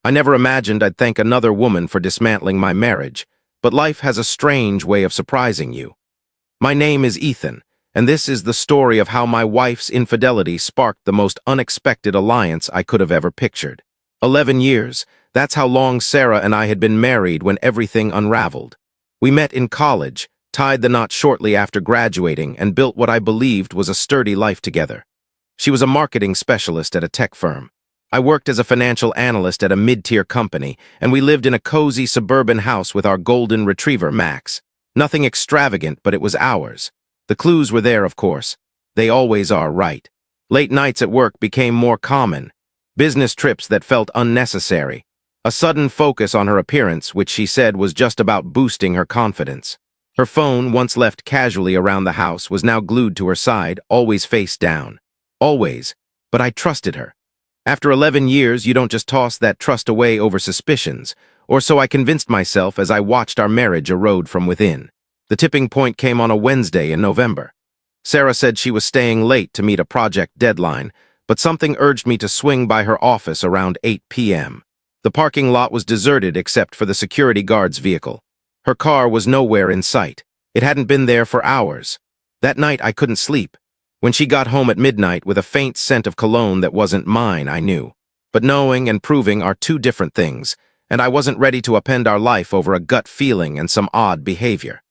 I never imagined I'd thank another woman for dismantling my marriage, but life has a strange way of surprising you. My name is Ethan, and this is the story of how my wife's infidelity sparked the most unexpected alliance I could have ever pictured. 11 years, that's how long Sarah and I had been married when everything unraveled. We met in college, tied the knot shortly after graduating, and built what I believed was a sturdy life together. She was a marketing specialist at a tech firm. I worked as a financial analyst at a mid-tier company, and we lived in a cozy suburban house with our golden retriever, Max. Nothing extravagant, but it was ours. The clues were there, of course. They always are, right? Late nights at work became more common. Business trips that felt unnecessary. A sudden focus on her appearance, which she said was just about boosting her confidence. Her phone, once left casually around the house, was now glued to her side, always face down. Always. But I trusted her. After 11 years, you don't just toss that trust away over suspicions, or so I convinced myself as I watched our marriage erode from within. The tipping point came on a Wednesday in November. Sarah said she was staying late to meet a project deadline, but something urged me to swing by her office around 8 p.m. The parking lot was deserted except for the security guard's vehicle. Her car was nowhere in sight. It hadn't been there for hours. That night I couldn't sleep. When she got home at midnight with a faint scent of cologne that wasn't mine, I knew. But knowing and proving are two different things, and I wasn't ready to upend our life over a gut feeling and some odd behavior.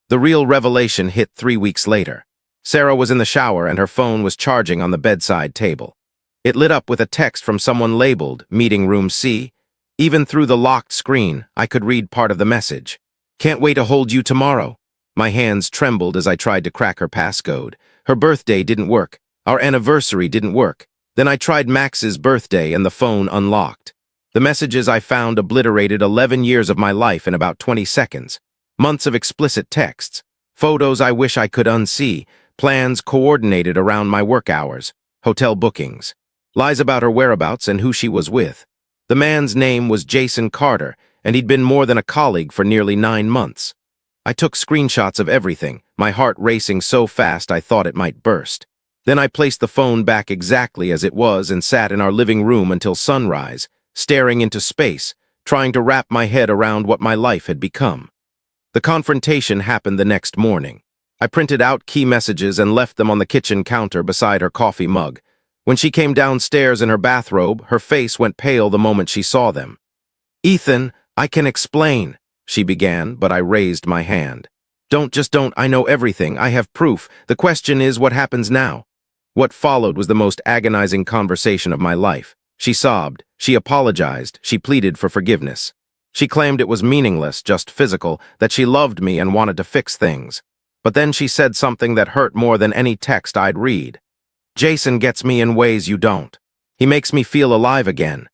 The real revelation hit 3 weeks later. Sarah was in the shower and her phone was charging on the bedside table. It lit up with a text from someone labeled Meeting Room C. Even through the locked screen, I could read part of the message. Can't wait to hold you tomorrow. My hands trembled as I tried to crack her passcode. Her birthday didn't work. Our anniversary didn't work. Then I tried Max's birthday and the phone unlocked. The messages I found obliterated 11 years of my life in about 20 seconds. Months of explicit texts. Photos I wish I could unsee. Plans coordinated around my work hours. Hotel bookings. Lies about her whereabouts and who she was with. The man's name was Jason Carter, and he'd been more than a colleague for nearly 9 months. I took screenshots of everything, my heart racing so fast I thought it might burst. Then I placed the phone back exactly as it was and sat in our living room until sunrise, staring into space, trying to wrap my head around what my life had become. The confrontation happened the next morning. I printed out key messages and left them on the kitchen counter beside her coffee mug. When she came downstairs in her bathrobe, her face went pale the moment she saw them. "Ethan, I can explain," she began, but I raised my hand. Don't, I know everything, I have proof. The question is, what happens now?" What followed was the most agonizing conversation of my life. She sobbed, she apologized, she pleaded for forgiveness. She claimed it was meaningless, just physical, that she loved me and wanted to fix things. But then she said something that hurt more than any text I'd read. "Jason gets me in ways you don't. He makes me feel alive again."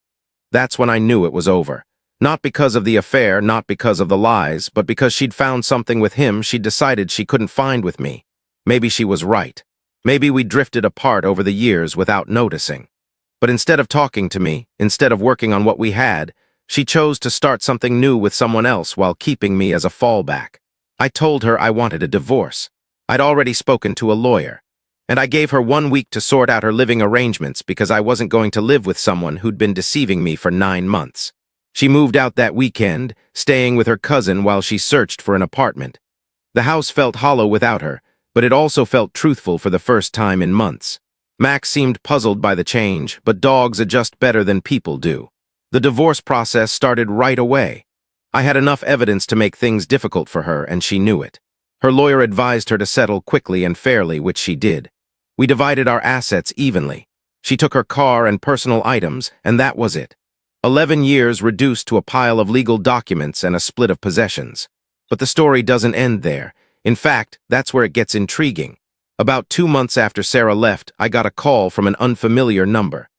That's when I knew it was over. Not because of the affair, not because of the lies, but because she'd found something with him she'd decided she couldn't find with me. Maybe she was right. Maybe we drifted apart over the years without noticing. But instead of talking to me, instead of working on what we had, she chose to start something new with someone else while keeping me as a fallback. I told her I wanted a divorce. I'd already spoken to a lawyer. And I gave her 1 week to sort out her living arrangements because I wasn't going to live with someone who'd been deceiving me for 9 months. She moved out that weekend, staying with her cousin while she searched for an apartment. The house felt hollow without her, but it also felt truthful for the first time in months. Max seemed puzzled by the change, but dogs adjust better than people do. The divorce process started right away. I had enough evidence to make things difficult for her, and she knew it. Her lawyer advised her to settle quickly and fairly, which she did. We divided our assets evenly. She took her car and personal items, and that was it. 11 years reduced to a pile of legal documents and a split of possessions. But the story doesn't end there. In fact, that's where it gets intriguing. About 2 months after Sarah left, I got a call from an unfamiliar number.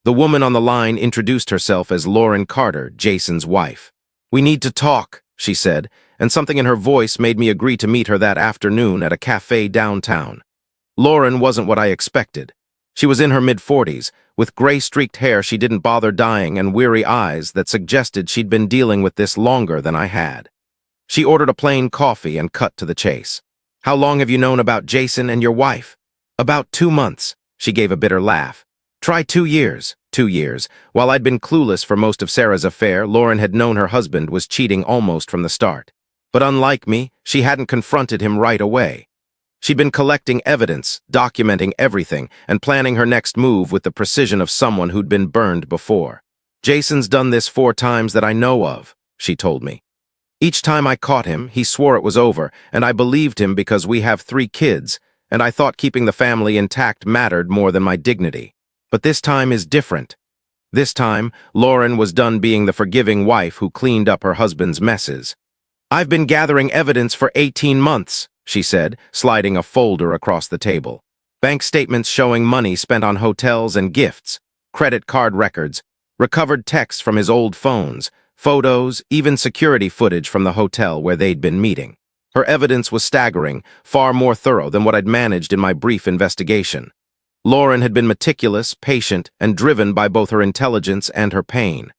The woman on the line introduced herself as Lauren Carter, Jason's wife. "We need to talk," she said, and something in her voice made me agree to meet her that afternoon at a cafe downtown. Lauren wasn't what I expected. She was in her mid-40s, with gray-streaked hair she didn't bother dyeing and weary eyes that suggested she'd been dealing with this longer than I had. She ordered a plain coffee and cut to the chase. "How long have you known about Jason and your wife?" "About 2 months," she gave a bitter laugh. "Try 2 years. 2 years. While I'd been clueless for most of Sarah's affair, Lauren had known her husband was cheating almost from the start. But unlike me, she hadn't confronted him right away. She'd been collecting evidence, documenting everything, and planning her next move with the precision of someone who'd been burned before. "Jason's done this 4 times that I know of," she told me. "Each time I caught him, he swore it was over, and I believed him because we have 3 kids, and I thought keeping the family intact mattered more than my dignity. But this time is different. This time, Lauren was done being the forgiving wife who cleaned up her husband's messes. I've been gathering evidence for 18 months, she said, sliding a folder across the table. Bank statements showing money spent on hotels and gifts, credit card records, recovered texts from his old phones, photos, even security footage from the hotel where they'd been meeting. Her evidence was staggering, far more thorough than what I'd managed in my brief investigation. Lauren had been meticulous, patient, and driven by both her intelligence and her pain.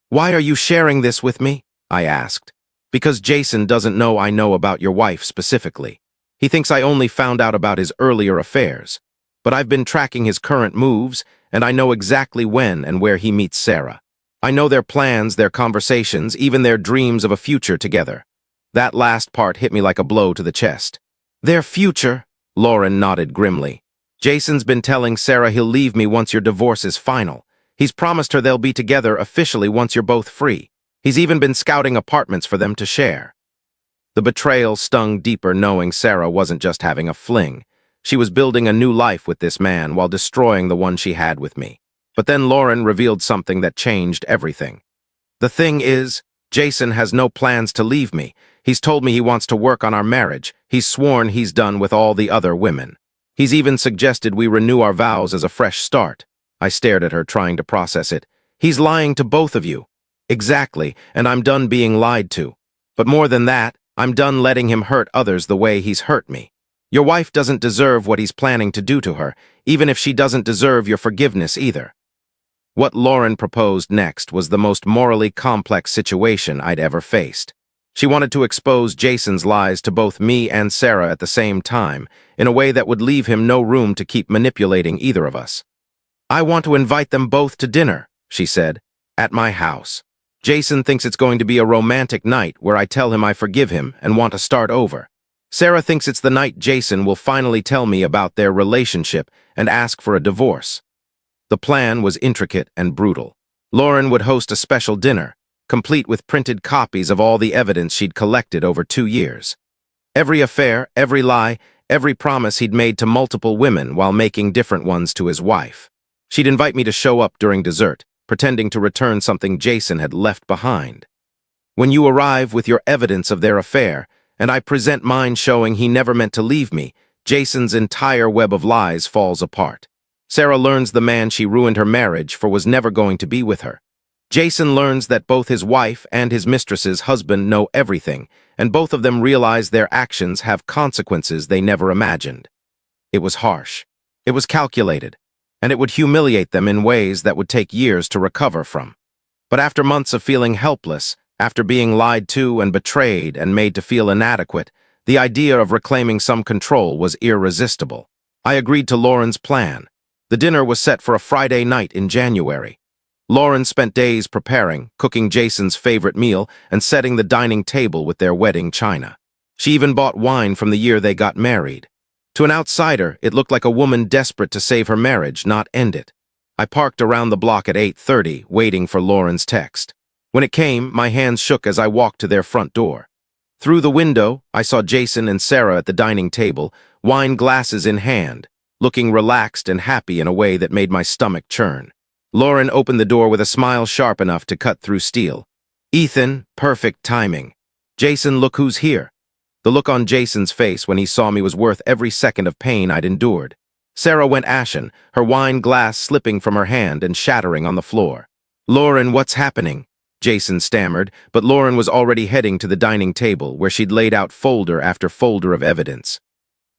"Why are you sharing this with me?" I asked. "Because Jason doesn't know I know about your wife specifically. He thinks I only found out about his earlier affairs. But I've been tracking his current moves, and I know exactly when and where he meets Sarah. I know their plans, their conversations, even their dreams of a future together." That last part hit me like a blow to the chest. "Their future?" Lauren nodded grimly. "Jason's been telling Sarah he'll leave me once your divorce is final. He's promised her they'll be together officially once you're both free. He's even been scouting apartments for them to share." The betrayal stung deeper knowing Sarah wasn't just having a fling. She was building a new life with this man while destroying the one she had with me. But then Lauren revealed something that changed everything. "The thing is, Jason has no plans to leave me. He's told me he wants to work on our marriage. He's sworn he's done with all the other women. He's even suggested we renew our vows as a fresh start." I stared at her, trying to process it. "He's lying to both of you." "Exactly, and I'm done being lied to. But more than that, I'm done letting him hurt others the way he's hurt me. Your wife doesn't deserve what he's planning to do to her, even if she doesn't deserve your forgiveness either." What Lauren proposed next was the most morally complex situation I'd ever faced. She wanted to expose Jason's lies to both me and Sarah at the same time, in a way that would leave him no room to keep manipulating either of us. "I want to invite them both to dinner," she said, "at my house. Jason thinks it's going to be a romantic night where I tell him I forgive him and want to start over. Sarah thinks it's the night Jason will finally tell me about their relationship and ask for a divorce." The plan was intricate and brutal. Lauren would host a special dinner, complete with printed copies of all the evidence she'd collected over 2 years. Every affair, every lie, every promise he'd made to multiple women while making different ones to his wife. She'd invite me to show up during dessert, pretending to return something Jason had left behind. "When you arrive with your evidence of their affair, and I present mine showing he never meant to leave me, Jason's entire web of lies falls apart. Sarah learns the man she ruined her marriage for was never going to be with her. Jason learns that both his wife and his mistress's husband know everything, and both of them realize their actions have consequences they never imagined. It was harsh. It was calculated, and it would humiliate them in ways that would take years to recover from. But after months of feeling helpless, after being lied to and betrayed and made to feel inadequate, the idea of reclaiming some control was irresistible. I agreed to Lauren's plan. The dinner was set for a Friday night in January. Lauren spent days preparing, cooking Jason's favorite meal, and setting the dining table with their wedding china. She even bought wine from the year they got married. To an outsider, it looked like a woman desperate to save her marriage, not end it. I parked around the block at 8:30, waiting for Lauren's text. When it came, my hands shook as I walked to their front door. Through the window, I saw Jason and Sarah at the dining table, wine glasses in hand, looking relaxed and happy in a way that made my stomach churn. Lauren opened the door with a smile sharp enough to cut through steel. "Ethan, perfect timing. Jason, look who's here." The look on Jason's face when he saw me was worth every second of pain I'd endured. Sarah went ashen, her wine glass slipping from her hand and shattering on the floor. "Lauren, what's happening?" Jason stammered, but Lauren was already heading to the dining table where she'd laid out folder after folder of evidence.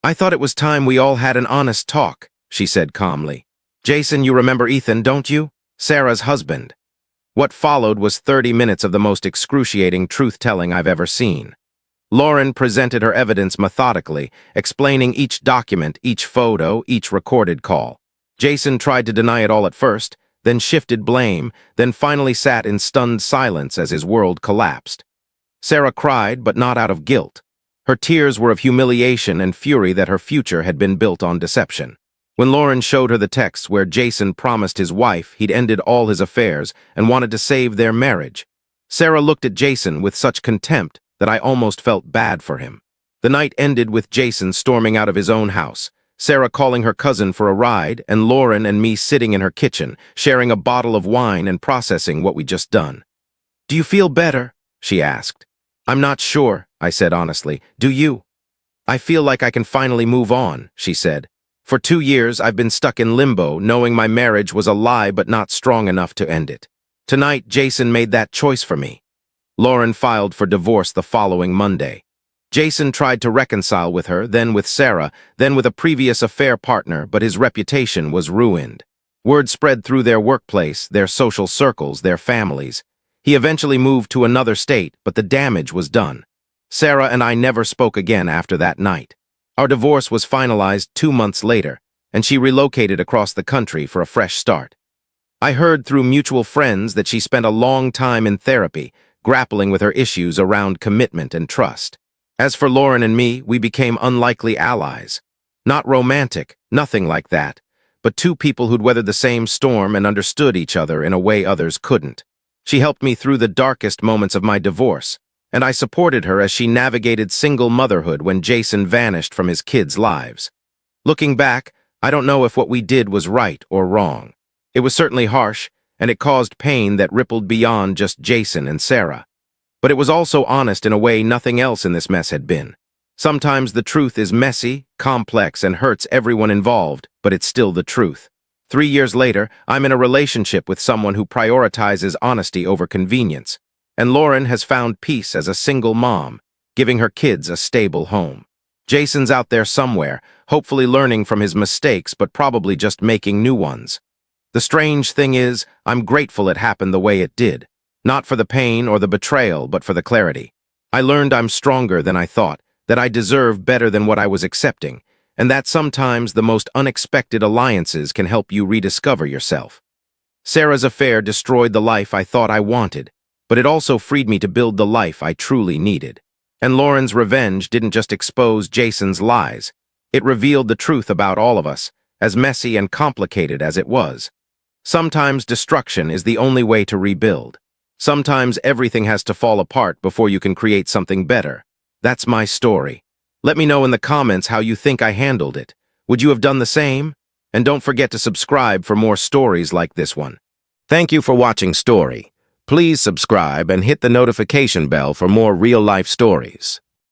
"I thought it was time we all had an honest talk," she said calmly. "Jason, you remember Ethan, don't you? Sarah's husband." What followed was 30 minutes of the most excruciating truth-telling I've ever seen. Lauren presented her evidence methodically, explaining each document, each photo, each recorded call. Jason tried to deny it all at first, then shifted blame, then finally sat in stunned silence as his world collapsed. Sarah cried, but not out of guilt. Her tears were of humiliation and fury that her future had been built on deception. When Lauren showed her the texts where Jason promised his wife he'd ended all his affairs and wanted to save their marriage, Sarah looked at Jason with such contempt that I almost felt bad for him. The night ended with Jason storming out of his own house, Sarah calling her cousin for a ride, and Lauren and me sitting in her kitchen, sharing a bottle of wine and processing what we'd just done. "Do you feel better?" she asked. "I'm not sure," I said honestly. "Do you?" "I feel like I can finally move on," she said. "For 2 years, I've been stuck in limbo, knowing my marriage was a lie but not strong enough to end it. Tonight, Jason made that choice for me." Lauren filed for divorce the following Monday. Jason tried to reconcile with her, then with Sarah, then with a previous affair partner, but his reputation was ruined. Word spread through their workplace, their social circles, their families. He eventually moved to another state, but the damage was done. Sarah and I never spoke again after that night. Our divorce was finalized 2 months later, and she relocated across the country for a fresh start. I heard through mutual friends that she spent a long time in therapy, grappling with her issues around commitment and trust. As for Lauren and me, we became unlikely allies. Not romantic, nothing like that, but two people who'd weathered the same storm and understood each other in a way others couldn't. She helped me through the darkest moments of my divorce, and I supported her as she navigated single motherhood when Jason vanished from his kids' lives. Looking back, I don't know if what we did was right or wrong. It was certainly harsh, and it caused pain that rippled beyond just Jason and Sarah. But it was also honest in a way nothing else in this mess had been. Sometimes the truth is messy, complex, and hurts everyone involved, but it's still the truth. 3 years later, I'm in a relationship with someone who prioritizes honesty over convenience, and Lauren has found peace as a single mom, giving her kids a stable home. Jason's out there somewhere, hopefully learning from his mistakes, but probably just making new ones. The strange thing is, I'm grateful it happened the way it did. Not for the pain or the betrayal, but for the clarity. I learned I'm stronger than I thought, that I deserve better than what I was accepting, and that sometimes the most unexpected alliances can help you rediscover yourself. Sarah's affair destroyed the life I thought I wanted, but it also freed me to build the life I truly needed. And Lauren's revenge didn't just expose Jason's lies. It revealed the truth about all of us, as messy and complicated as it was. Sometimes destruction is the only way to rebuild. Sometimes everything has to fall apart before you can create something better. That's my story. Let me know in the comments how you think I handled it. Would you have done the same? And don't forget to subscribe for more stories like this one. Thank you for watching Story. Please subscribe and hit the notification bell for more real-life stories.